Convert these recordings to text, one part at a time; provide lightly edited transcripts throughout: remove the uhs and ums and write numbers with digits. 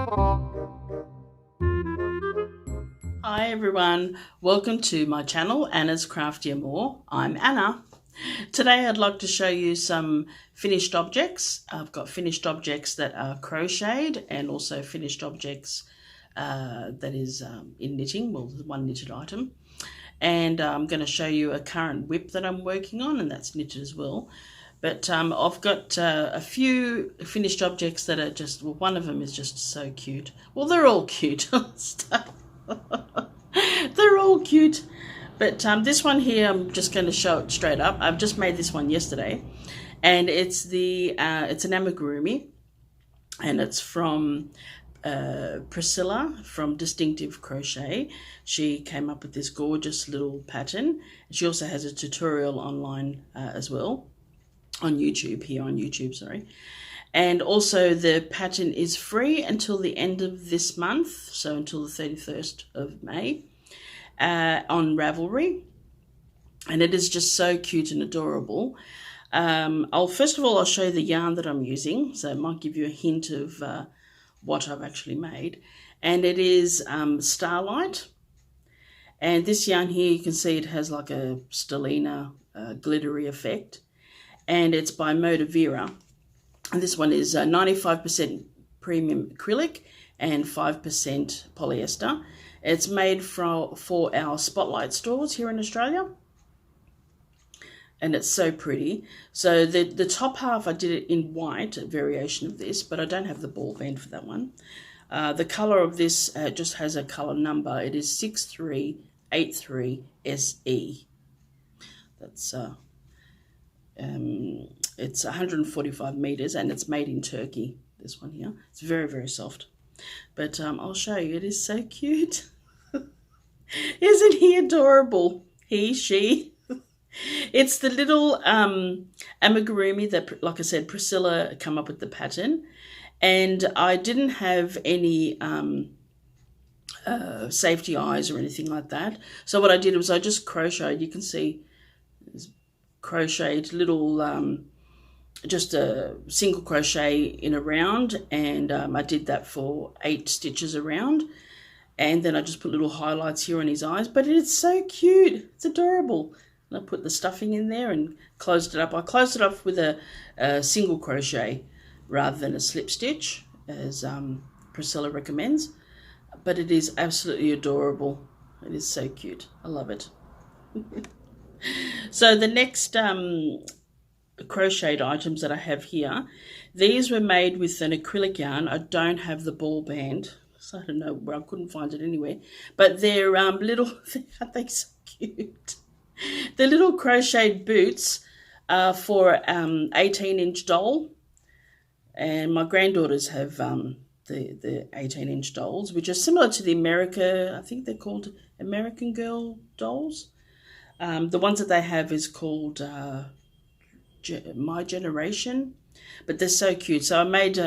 Hi everyone, welcome to my channel, Anna's Crafty Amore. I'm Anna. Today I'd like to show you some finished objects. I've got finished objects that are crocheted and also finished objects that is in knitting, well, one knitted item. And I'm going to show you a current WIP that I'm working on, and that's knitted as well. But I've got a few finished objects that are just, well, one of them is just so cute. Well, they're all cute. They're all cute. But this one here, I'm just going to show it straight up. I've just made this one yesterday. And it's it's an amigurumi. And it's from Pricilla from Distinctive Crochet. She came up with this gorgeous little pattern. She also has a tutorial online as well. On YouTube, sorry. And also the pattern is free until the end of this month, so until the 31st of May, on Ravelry. And it is just so cute and adorable. First of all, I'll show you the yarn that I'm using, so it might give you a hint of what I've actually made. And it is Starlight. And this yarn here, you can see it has like a stellina glittery effect. And it's by Modavira. And this one is 95% premium acrylic and 5% polyester. It's made for our spotlight stores here in Australia. And it's so pretty. So the top half, I did it in white, a variation of this, but I don't have the ball band for that one. The colour of this just has a colour number. It is 6383SE. That's it's 145 meters and it's made in Turkey, this one here. It's very, very soft. But I'll show you. It is so cute. Isn't he adorable? He, she. It's the little amigurumi that, like I said, Pricilla come up with the pattern. And I didn't have any safety eyes or anything like that. So what I did was I just crocheted. You can see crocheted little just a single crochet in a round, and I did that for 8 stitches around, and then I just put little highlights here on his eyes. But it's so cute, it's adorable. And I put the stuffing in there and closed it up. I closed it up with a single crochet rather than a slip stitch, as Pricilla recommends. But it is absolutely adorable. It is so cute. I love it. So the next crocheted items that I have here, these were made with an acrylic yarn. I don't have the ball band, so I don't know where, I couldn't find it anywhere. But they're little, aren't they so cute? They're little crocheted boots for 18-inch doll. And my granddaughters have the 18-inch dolls, which are similar to the I think they're called American Girl dolls. The ones that they have is called My Generation, but they're so cute. So I made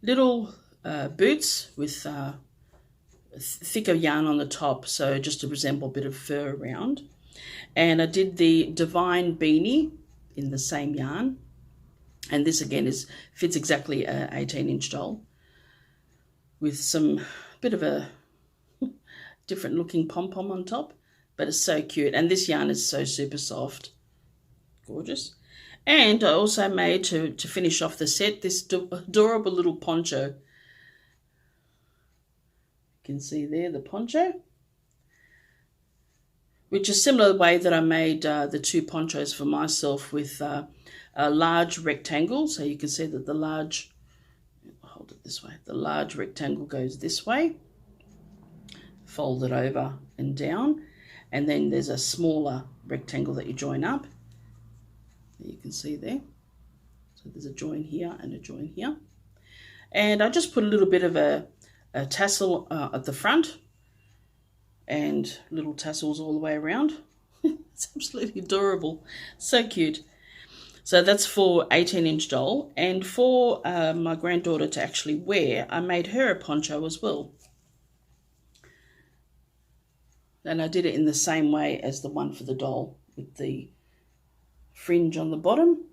little boots with thicker yarn on the top, so just to resemble a bit of fur around. And I did the Divine Beanie in the same yarn. And this again fits exactly an 18-inch doll with some bit of a different looking pom-pom on top. But it's so cute. And this yarn is so super soft. Gorgeous. And I also made, to finish off the set, this adorable little poncho. You can see there the poncho. Which is similar way that I made the 2 ponchos for myself with a large rectangle. So you can see that the large, hold it this way, the large rectangle goes this way. Fold it over and down. And then there's a smaller rectangle that you join up. You can see there. So there's a join here and a join here. And I just put a little bit of a tassel at the front and little tassels all the way around. It's absolutely adorable. So cute. So that's for 18-inch doll. And for my granddaughter to actually wear, I made her a poncho as well. And I did it in the same way as the one for the doll, with the fringe on the bottom.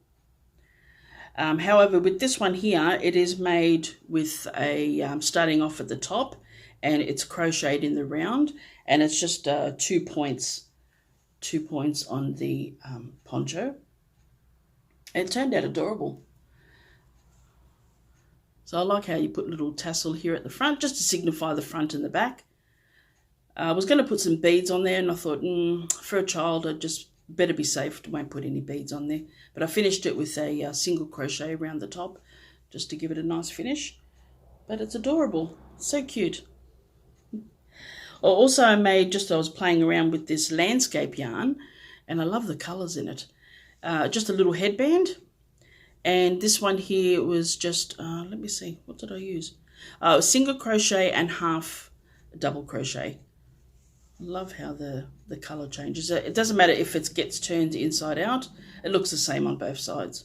However, with this one here, it is made with a starting off at the top, and it's crocheted in the round, and it's just 2 points on the poncho. It turned out adorable. So I like how you put a little tassel here at the front, just to signify the front and the back. I was going to put some beads on there, and I thought, for a child, I'd just better be safe, won't put any beads on there. But I finished it with a single crochet around the top, just to give it a nice finish. But it's adorable, so cute. Also, I was playing around with this landscape yarn, and I love the colours in it. Just a little headband, and this one here was just, let me see, what did I use? Single crochet and half double crochet. Love how the colour changes. It doesn't matter if it gets turned inside out, it looks the same on both sides.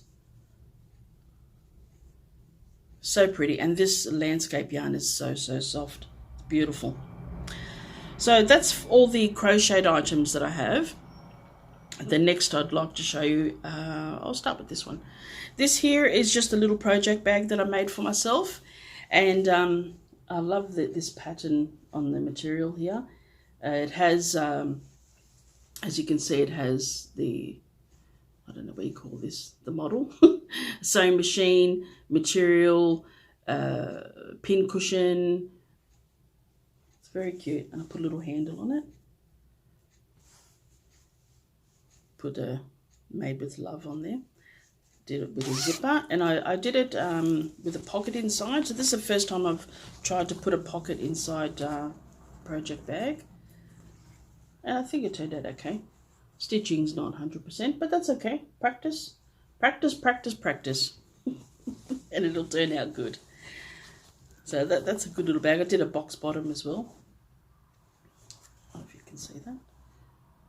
So pretty, and this landscape yarn is so soft. It's beautiful. So that's all the crocheted items that I have. The next I'd like to show you, I'll start with this one. This here is just a little project bag that I made for myself, and I love this pattern on the material here. It has, as you can see, it has the, I don't know what you call this, the model, sewing machine, material, pin cushion. It's very cute, and I put a little handle on it. Put a made with love on there. Did it with a zipper, and I did it with a pocket inside. So this is the first time I've tried to put a pocket inside project bag. And I think it turned out okay. Stitching's not 100%, but that's okay. Practice, practice, practice, practice. And it'll turn out good. So that's a good little bag. I did a box bottom as well. I don't know if you can see that.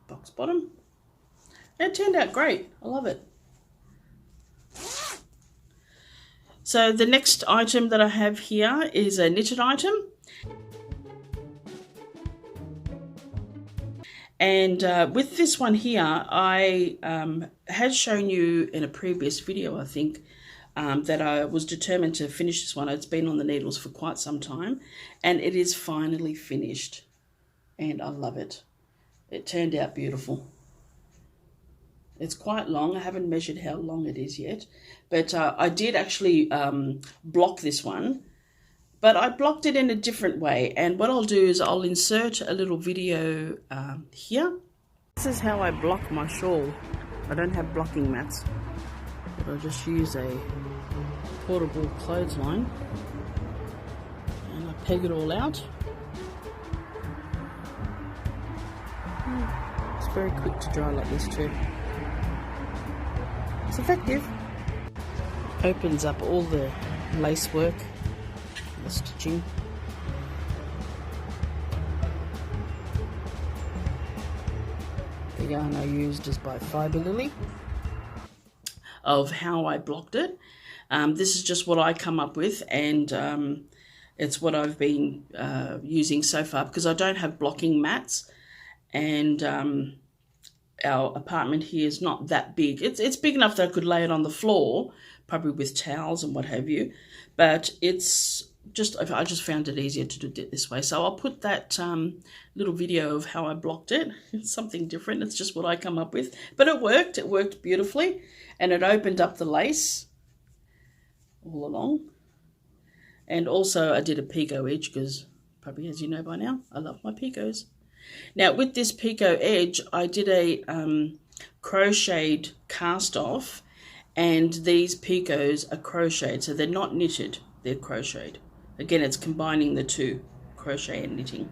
Box bottom. And it turned out great. I love it. So the next item that I have here is a knitted item. And with this one here, I had shown you in a previous video, I think, that I was determined to finish this one. It's been on the needles for quite some time, and it is finally finished, and I love it. It turned out beautiful. It's quite long. I haven't measured how long it is yet, but I did actually block this one. But I blocked it in a different way, and what I'll do is I'll insert a little video here. This is how I block my shawl. I don't have blocking mats, but I'll just use a portable clothesline, and I peg it all out. It's very quick to dry like this too. It's effective. Opens up all the lace work. The stitching. The yarn I used is by Fiber Lily. Of how I blocked it. This is just what I come up with, and it's what I've been using so far, because I don't have blocking mats, and our apartment here is not that big. It's big enough that I could lay it on the floor, probably with towels and what have you, but I just found it easier to do it this way. So I'll put that little video of how I blocked it. It's something different. It's just what I come up with. But it worked. It worked beautifully. And it opened up the lace all along. And also I did a Picot Edge, because probably as you know by now, I love my Picots. Now with this Picot Edge, I did a crocheted cast off. And these Picots are crocheted. So they're not knitted. They're crocheted. Again, it's combining the two, crochet and knitting.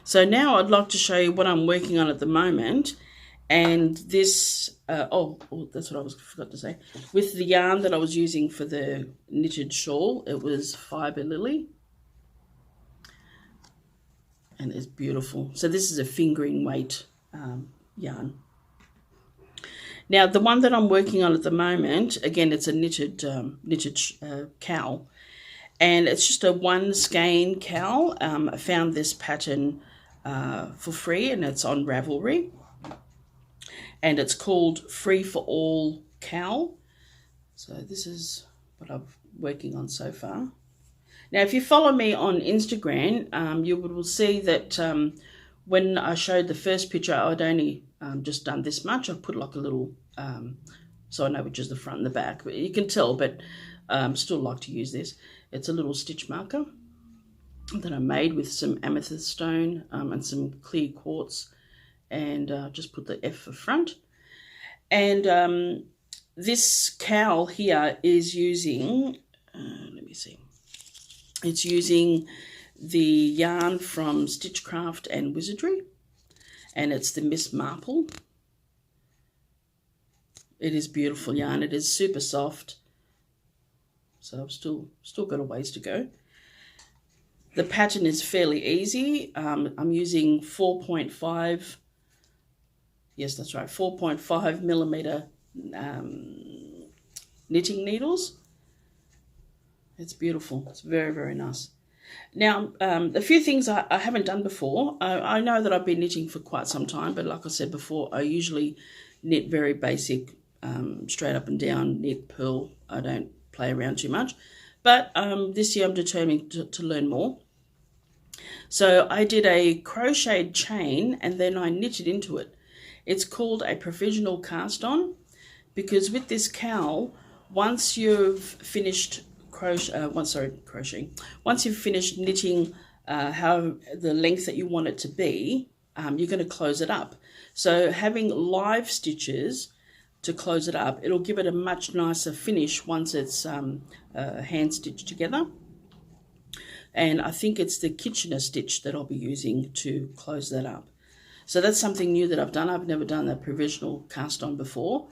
So now I'd like to show you what I'm working on at the moment. And this, that's what I forgot to say. With the yarn that I was using for the knitted shawl, it was Fiber Lily. And it's beautiful. So this is a fingering weight yarn. Now, the one that I'm working on at the moment, again, it's a knitted cowl. And it's just a one skein cowl. I found this pattern for free, and it's on Ravelry. and it's called Free for All Cowl. So this is what I'm working on so far. Now, if you follow me on Instagram, you will see that when I showed the first picture, I'd only just done this much. I put like a little, so I know which is the front and the back, but you can tell, but still like to use this. It's a little stitch marker that I made with some amethyst stone and some clear quartz, and just put the F for front. And this cowl here is using, let me see, it's using the yarn from Stitchcraft and Wizardry, and it's the Miss Marple. It is beautiful yarn. It is super soft, so I've still got a ways to go. The pattern is fairly easy. I'm using 4.5, yes, that's right, 4.5 millimeter knitting needles. It's beautiful. It's very, very nice. Now, a few things I haven't done before. I know that I've been knitting for quite some time, but like I said before, I usually knit very basic, straight up and down, knit, purl. I don't play around too much. But this year I'm determined to learn more. So I did a crocheted chain and then I knitted into it. It's called a provisional cast on, because with this cowl, once you've finished crocheting, once you've finished knitting how the length that you want it to be, you're going to close it up. So having live stitches to close it up, it'll give it a much nicer finish once it's hand stitched together. And I think it's the Kitchener stitch that I'll be using to close that up. So that's something new that I've done. I've never done a provisional cast on before.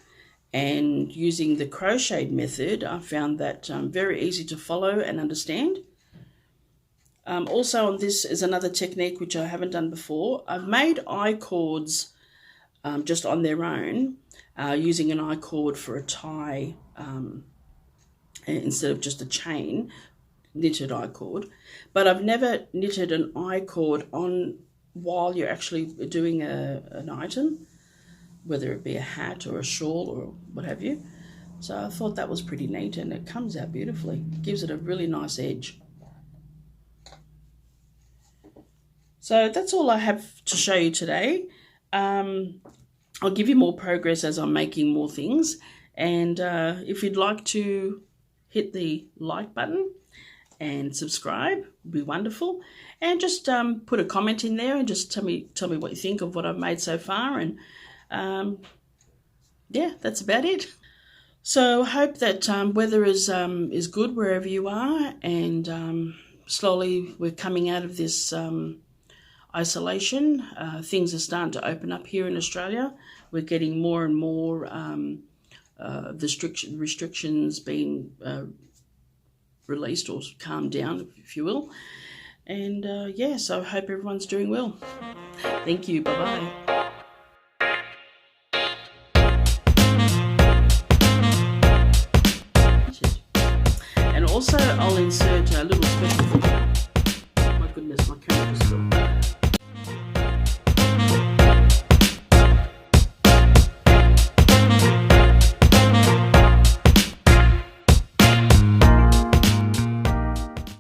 And using the crocheted method, I found that very easy to follow and understand. Also on this is another technique which I haven't done before. I've made I-cords just on their own, using an I-cord for a tie instead of just a chain, knitted I-cord. But I've never knitted an I-cord on while you're actually doing an item, whether it be a hat or a shawl or what have you. So I thought that was pretty neat, and it comes out beautifully. It gives it a really nice edge. So that's all I have to show you today. I'll give you more progress as I'm making more things. And if you'd like to hit the like button and subscribe, would be wonderful. And just put a comment in there and just tell me what you think of what I've made so far. And yeah, that's about it. So I hope that weather is good wherever you are, and slowly we're coming out of this isolation. Things are starting to open up here in Australia. We're getting more and more restrictions being released or calmed down, if you will. And yeah, so I hope everyone's doing well. Thank you. Bye-bye. And also I'll insert a little special feature. My goodness, my camera just fell.